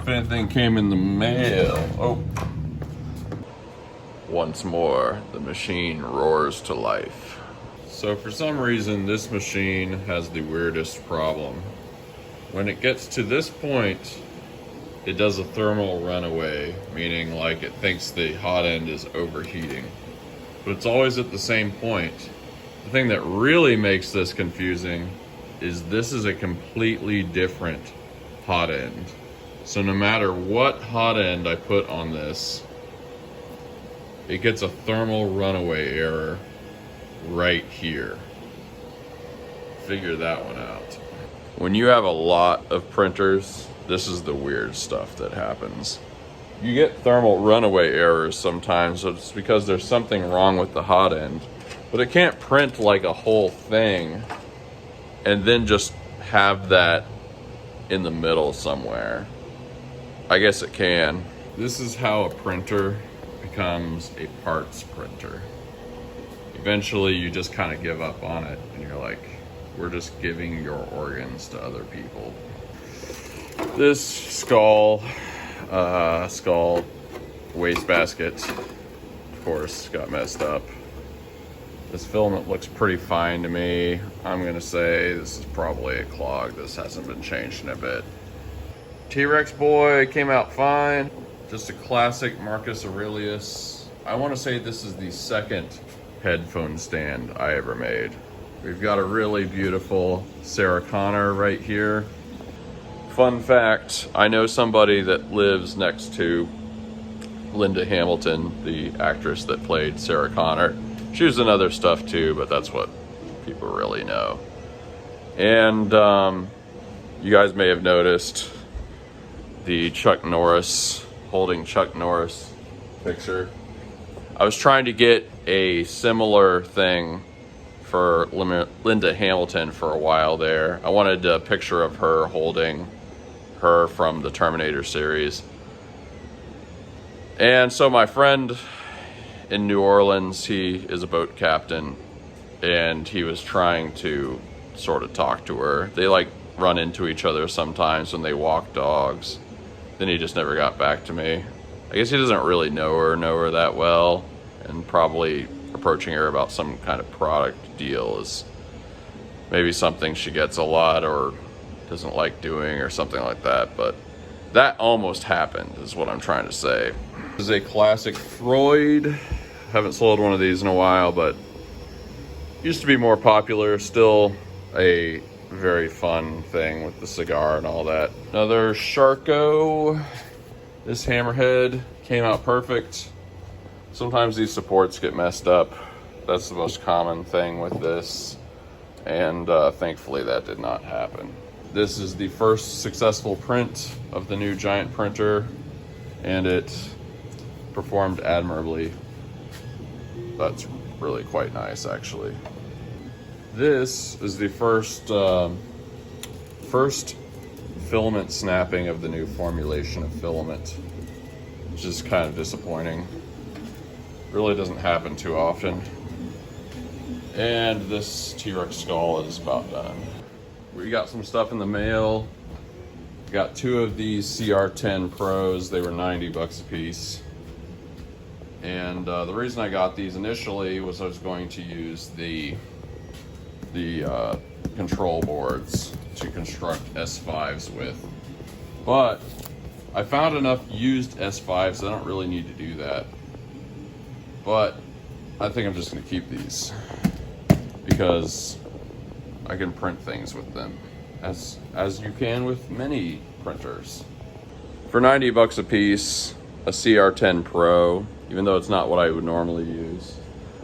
if anything came in the mail. Oh. Once more, the machine roars to life. So for some reason, this machine has the weirdest problem. When it gets to this point, it does a thermal runaway, meaning like it thinks the hot end is overheating. But it's always at the same point. The thing that really makes this confusing is this is a completely different hot end. So no matter what hot end I put on this, it gets a thermal runaway error right here. Figure that one out. When you have a lot of printers, this is the weird stuff that happens. You get thermal runaway errors sometimes. It's because there's something wrong with the hot end, but it can't print like a whole thing and then just have that in the middle somewhere. I guess it can. This is how a printer becomes a parts printer. Eventually you just kind of give up on it and you're like, we're just giving your organs to other people. This skull wastebasket, of course, got messed up. This filament looks pretty fine to me. I'm gonna say this is probably a clog. This hasn't been changed in a bit. T-Rex boy came out fine. Just a classic Marcus Aurelius. I want to say this is the second headphone stand I ever made. We've got a really beautiful Sarah Connor right here. Fun fact, I know somebody that lives next to Linda Hamilton, the actress that played Sarah Connor. She was in other stuff too, but that's what people really know. And you guys may have noticed the Chuck Norris, holding Chuck Norris picture. I was trying to get a similar thing for Linda Hamilton for a while there. I wanted a picture of her holding her from the Terminator series. And so my friend in New Orleans, he is a boat captain, and he was trying to sort of talk to her. They like run into each other sometimes when they walk dogs. Then he just never got back to me. I guess he doesn't really know her that well, and probably approaching her about some kind of product deal is maybe something she gets a lot or doesn't like doing or something like that. But that almost happened is what I'm trying to say. This is a classic Freud. Haven't sold one of these in a while, but used to be more popular. Still a very fun thing with the cigar and all that. Another Sharko. This hammerhead came out perfect. Sometimes these supports get messed up. That's the most common thing with this, and thankfully that did not happen. This is the first successful print of the new giant printer, and it performed admirably. That's really quite nice, actually. This is the first filament snapping of the new formulation of filament, which is kind of disappointing. Really doesn't happen too often. And this T-Rex skull is about done. We got some stuff in the mail. Got two of these CR10 Pros. They were 90 bucks a piece. And the reason I got these initially was I was going to use the control boards to construct S5s with. But I found enough used S5s, I don't really need to do that. But I think I'm just gonna keep these because I can print things with them, as you can with many printers. For 90 bucks a piece, a CR10 Pro, even though it's not what I would normally use,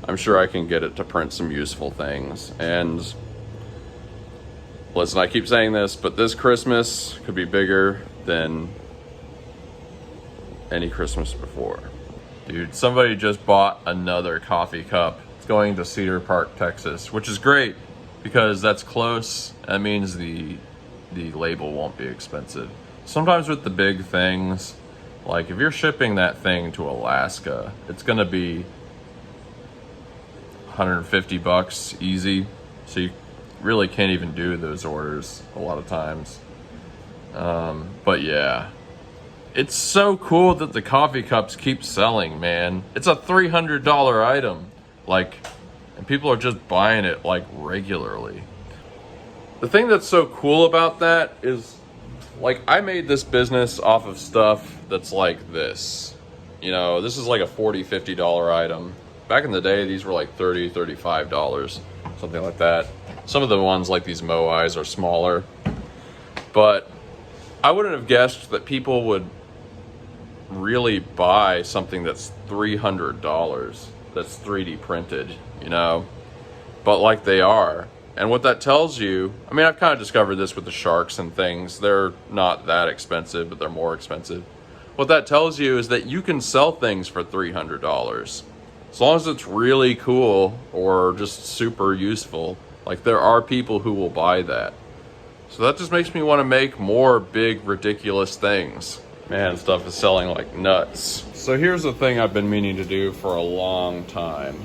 I'm sure I can get it to print some useful things. And listen, I keep saying this, but this Christmas could be bigger than any Christmas before. Dude, somebody just bought another coffee cup. It's going to Cedar Park, Texas, which is great because that's close. That means the label won't be expensive. Sometimes with the big things, like if you're shipping that thing to Alaska, it's gonna be 150 bucks easy. So you really can't even do those orders a lot of times. But yeah, It's so cool that the coffee cups keep selling, man. It's a $300 item. Like, and people are just buying it like regularly. The thing that's so cool about that is, like, I made this business off of stuff that's like this. You know, this is like a $40, $50 item. Back in the day, these were like $30, $35, something like that. Some of the ones like these Moais are smaller. But I wouldn't have guessed that people would really buy something that's $300 that's 3D printed, you know, but like they are. And what that tells you, I mean, I've kind of discovered this with the sharks and things. They're not that expensive, but they're more expensive. What that tells you is that you can sell things for $300 as long as it's really cool or just super useful. Like, there are people who will buy that. So that just makes me want to make more big, ridiculous things. Man, stuff is selling like nuts. So here's the thing I've been meaning to do for a long time.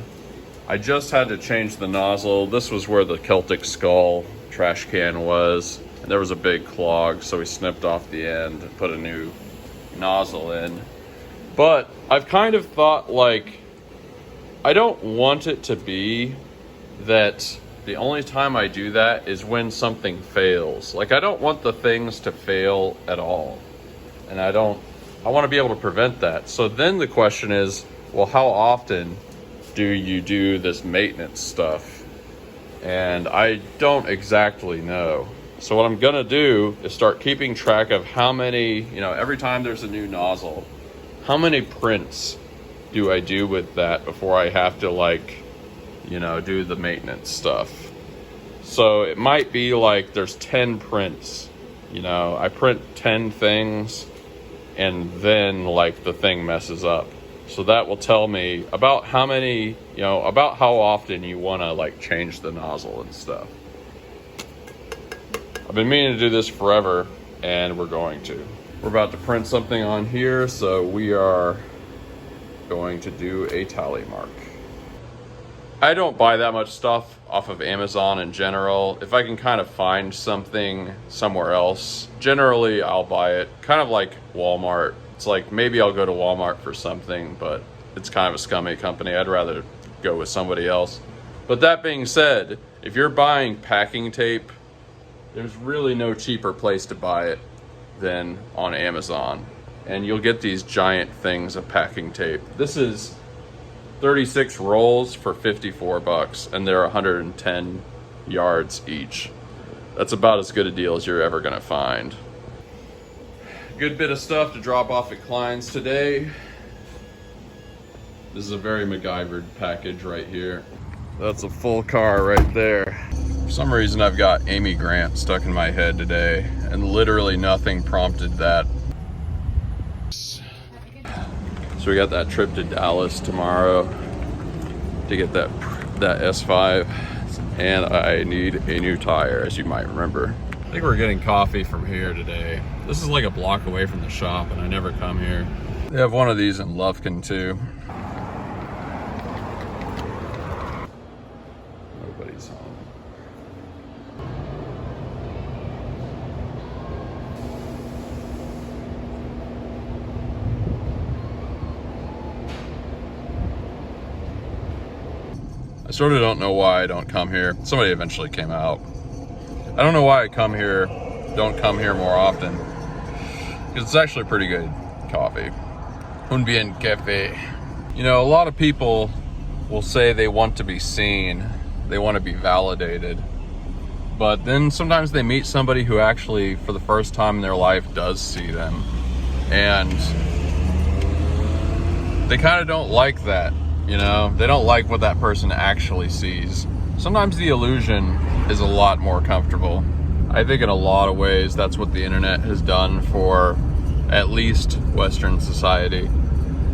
I just had to change the nozzle. This was where the Celtic Skull trash can was. And there was a big clog, so we snipped off the end and put a new nozzle in. But I've kind of thought, like, I don't want it to be that the only time I do that is when something fails. Like, I don't want the things to fail at all. And I want to be able to prevent that. So then the question is, well, how often do you do this maintenance stuff? And I don't exactly know. So what I'm gonna do is start keeping track of how many, you know, every time there's a new nozzle, how many prints do I do with that before I have to, like, you know, do the maintenance stuff. So it might be like there's 10 prints, you know, I print 10 things and then, like, the thing messes up. So that will tell me about how many, you know, about how often you want to, like, change the nozzle and stuff. I've been meaning to do this forever, and we're going to. We're about to print something on here, so we are going to do a tally mark. I don't buy that much stuff off of Amazon in general. If I can kind of find something somewhere else, generally I'll buy it. Kind of like Walmart. It's like, maybe I'll go to Walmart for something, but it's kind of a scummy company. I'd rather go with somebody else. But that being said, if you're buying packing tape, there's really no cheaper place to buy it than on Amazon. And you'll get these giant things of packing tape. This is 36 rolls for $54, and they're 110 yards each. That's about as good a deal as you're ever gonna find. Good bit of stuff to drop off at Klein's today. This is a very MacGyvered package right here. That's a full car right there. For some reason, I've got Amy Grant stuck in my head today, and literally nothing prompted that. So we got that trip to Dallas tomorrow to get that S5, and I need a new tire, as you might remember. I think we're getting coffee from here today. This is like a block away from the shop, and I never come here. They have one of these in Lufkin too. Nobody's home. I sort of don't know why I don't come here. Somebody eventually came out. I don't know why I don't come here more often. Because it's actually pretty good coffee. Un bien café. You know, a lot of people will say they want to be seen. They want to be validated. But then sometimes they meet somebody who actually, for the first time in their life, does see them. And they kind of don't like that. You know, they don't like what that person actually sees. Sometimes the illusion is a lot more comfortable. I think in a lot of ways, that's what the internet has done for at least Western society.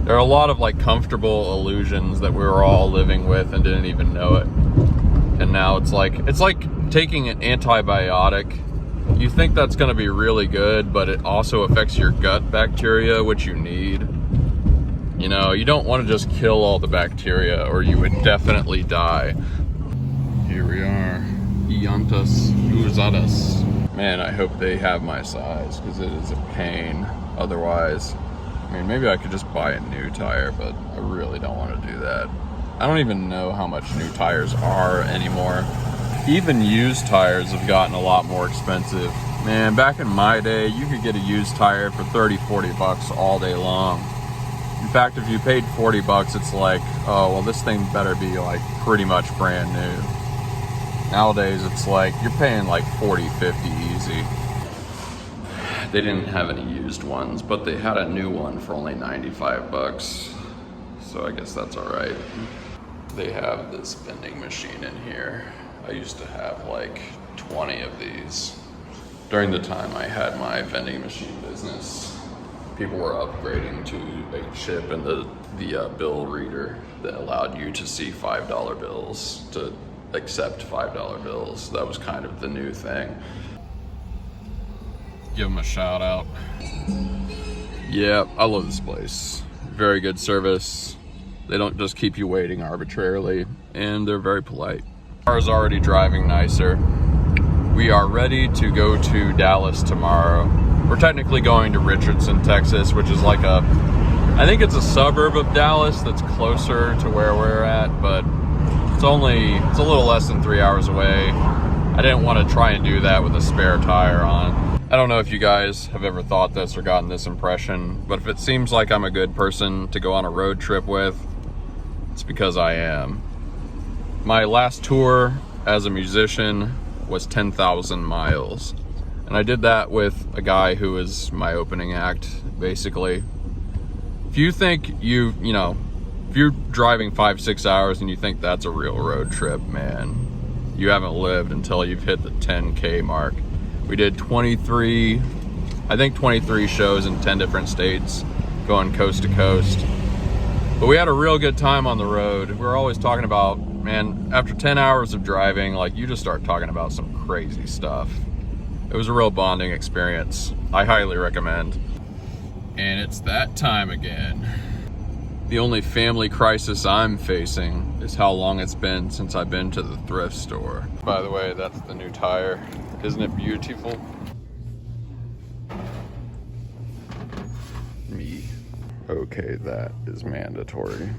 There are a lot of, like, comfortable illusions that we were all living with and didn't even know it. And now it's like taking an antibiotic. You think that's gonna be really good, but it also affects your gut bacteria, which you need. You know, you don't want to just kill all the bacteria or you would definitely die. Here we are, llantas usadas. Man, I hope they have my size, because it is a pain. Otherwise, I mean, maybe I could just buy a new tire, but I really don't want to do that. I don't even know how much new tires are anymore. Even used tires have gotten a lot more expensive. Man, back in my day, you could get a used tire for 30, 40 bucks all day long. In fact, if you paid 40 bucks, it's like, oh, well, this thing better be like pretty much brand new. Nowadays, it's like, you're paying like 40, 50 easy. They didn't have any used ones, but they had a new one for only 95 bucks. So I guess that's all right. They have this vending machine in here. I used to have like 20 of these. During the time I had my vending machine business, people were upgrading to a chip in the bill reader that allowed you to see $5 bills, to accept $5 bills. That was kind of the new thing. Give them a shout out. Yeah, I love this place. Very good service. They don't just keep you waiting arbitrarily, and they're very polite. Car's already driving nicer. We are ready to go to Dallas tomorrow. We're technically going to Richardson, Texas, which is like I think it's a suburb of Dallas that's closer to where we're at, but it's a little less than 3 hours away. I didn't want to try and do that with a spare tire on. I don't know if you guys have ever thought this or gotten this impression, but if it seems like I'm a good person to go on a road trip with, it's because I am. My last tour as a musician was 10,000 miles. And I did that with a guy who was my opening act, basically. If you think if you're driving 5-6 hours and you think that's a real road trip, man, you haven't lived until you've hit the 10K mark. We did 23 shows in 10 different states, going coast to coast. But we had a real good time on the road. We were always talking about, man, after 10 hours of driving, like, you just start talking about some crazy stuff. It was a real bonding experience. I highly recommend. And it's that time again. The only family crisis I'm facing is how long it's been since I've been to the thrift store. By the way, that's the new tire. Isn't it beautiful? Me. Okay, that is mandatory.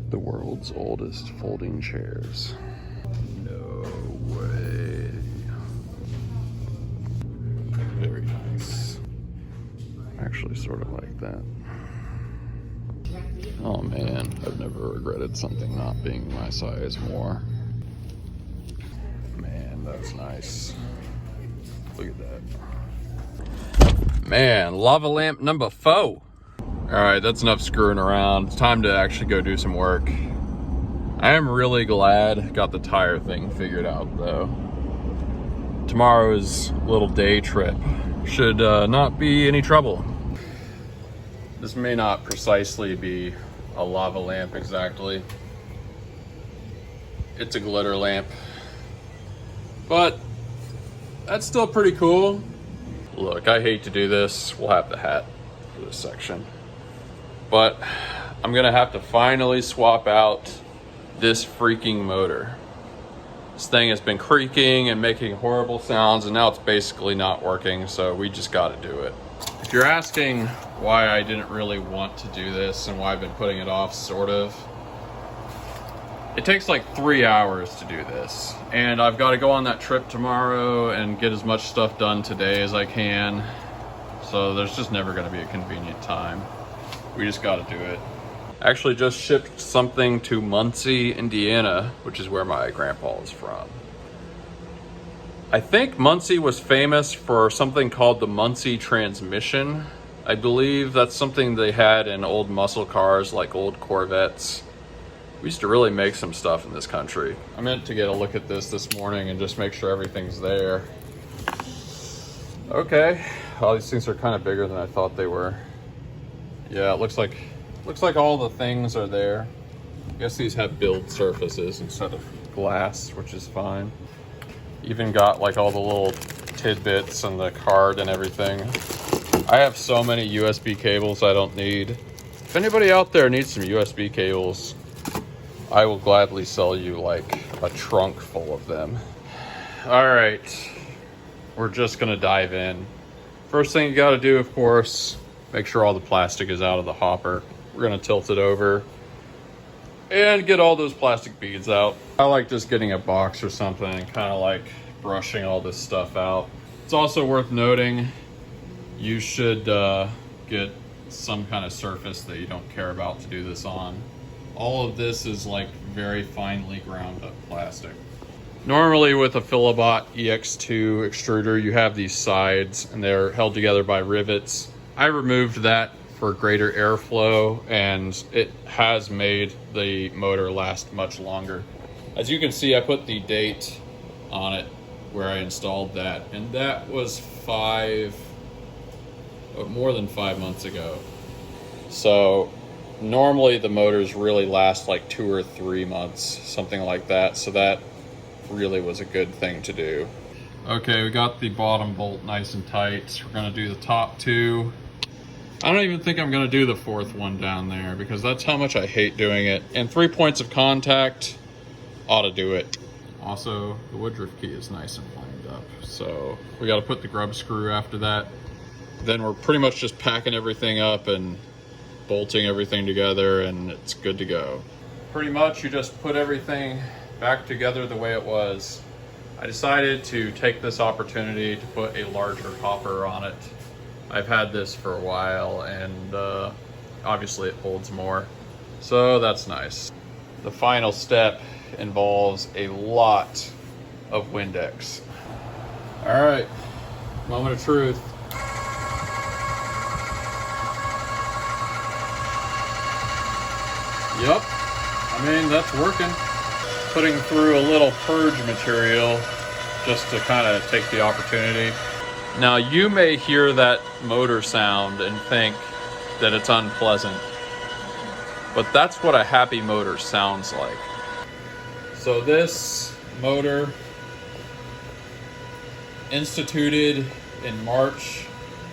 The world's oldest folding chairs. No way. Very nice. Actually, sort of like that. Oh man, I've never regretted something not being my size more. Man, that's nice. Look at that. Man, lava lamp number 4. All right, that's enough screwing around. It's time to actually go do some work. I am really glad I got the tire thing figured out though. Tomorrow's little day trip should not be any trouble. This may not precisely be a lava lamp exactly. It's a glitter lamp. But that's still pretty cool. Look, I hate to do this. We'll have the hat for this section. But I'm gonna have to finally swap out this freaking motor. This thing has been creaking and making horrible sounds, and now it's basically not working, so we just gotta do it. If you're asking why I didn't really want to do this and why I've been putting it off, sort of, it takes like 3 hours to do this. And I've got to go on that trip tomorrow and get as much stuff done today as I can. So there's just never going to be a convenient time. We just got to do it. Actually just shipped something to Muncie, Indiana, which is where my grandpa is from. I think Muncie was famous for something called the Muncie transmission. I believe that's something they had in old muscle cars, like old Corvettes. We used to really make some stuff in this country. I meant to get a look at this morning and just make sure everything's there. Okay, all these things are kind of bigger than I thought they were. Yeah, it looks like all the things are there. I guess these have build surfaces instead of glass, which is fine. Even got like all the little tidbits and the card and everything. I have so many USB cables I don't need. If anybody out there needs some USB cables, I will gladly sell you like a trunk full of them. All right, we're just gonna dive in. First thing you gotta do, of course, make sure all the plastic is out of the hopper. We're gonna tilt it over and get all those plastic beads out. I like just getting a box or something and kind of like brushing all this stuff out. It's also worth noting, you should get some kind of surface that you don't care about to do this on. All of this is like very finely ground up plastic. Normally with a Philibot EX2 extruder, you have these sides and they're held together by rivets. I removed that for greater airflow, and it has made the motor last much longer. As you can see, I put the date on it where I installed that, and that was more than 5 months ago. So normally the motors really last like 2 or 3 months, something like that. So that really was a good thing to do. Okay, we got the bottom bolt nice and tight. We're gonna do the top two. I don't even think I'm gonna do the fourth one down there because that's how much I hate doing it. And 3 points of contact ought to do it. Also, the Woodruff key is nice and lined up. So we gotta put the grub screw after that. Then we're pretty much just packing everything up and bolting everything together, and it's good to go. Pretty much you just put everything back together the way it was. I decided to take this opportunity to put a larger hopper on it. I've had this for a while, and obviously it holds more, so that's nice. The final step involves a lot of Windex. All right, moment of truth. Yep, I mean, that's working. Putting through a little purge material just to kind of take the opportunity. Now you may hear that motor sound and think that it's unpleasant, but that's what a happy motor sounds like. So this motor, instituted in March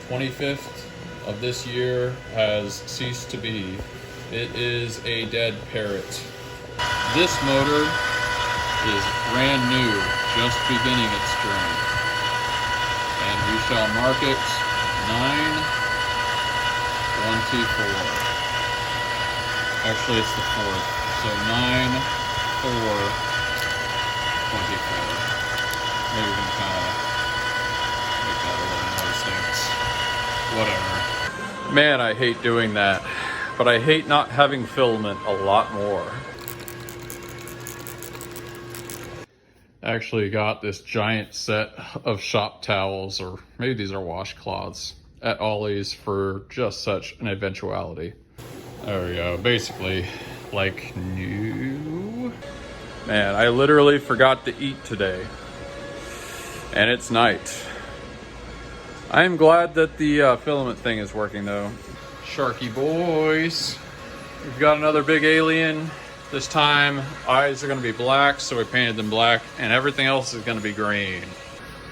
25th of this year, has ceased to be. It is a dead parrot. This motor is brand new, just beginning its journey. And we shall mark it 9-1-2-4. Actually, it's the 4th. So 9-4-24. Maybe we can kind of make that a little more distinct. Whatever. Man, I hate doing that. But I hate not having filament a lot more. Actually got this giant set of shop towels, or maybe these are washcloths, at Ollie's for just such an eventuality. There we go, basically like new. Man, I literally forgot to eat today, and it's night. I am glad that the filament thing is working though. Sharky boys, we've got another big alien. This time, eyes are gonna be black, so we painted them black, and everything else is gonna be green.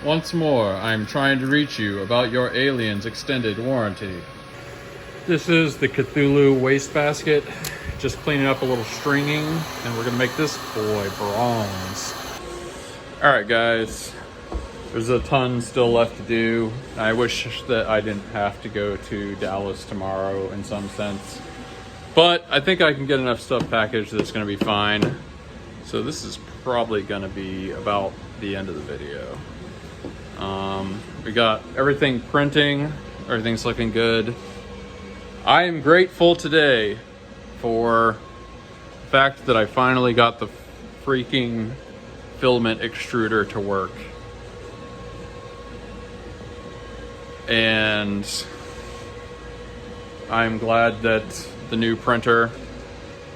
Once more, I'm trying to reach you about your alien's extended warranty. This is the Cthulhu wastebasket. Just cleaning up a little stringing, and we're gonna make this boy bronze. All right, guys. There's a ton still left to do. I wish that I didn't have to go to Dallas tomorrow in some sense. But I think I can get enough stuff packaged that's gonna be fine. So this is probably gonna be about the end of the video. We got everything printing, everything's looking good. I am grateful today for the fact that I finally got the freaking filament extruder to work. And I'm glad that the new printer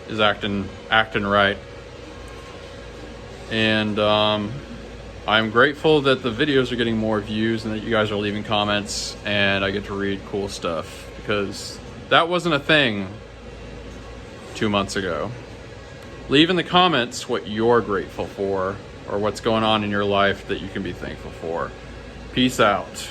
is acting right. And I'm grateful that the videos are getting more views and that you guys are leaving comments and I get to read cool stuff, because that wasn't a thing 2 months ago. Leave in the comments what you're grateful for or what's going on in your life that you can be thankful for. Peace out.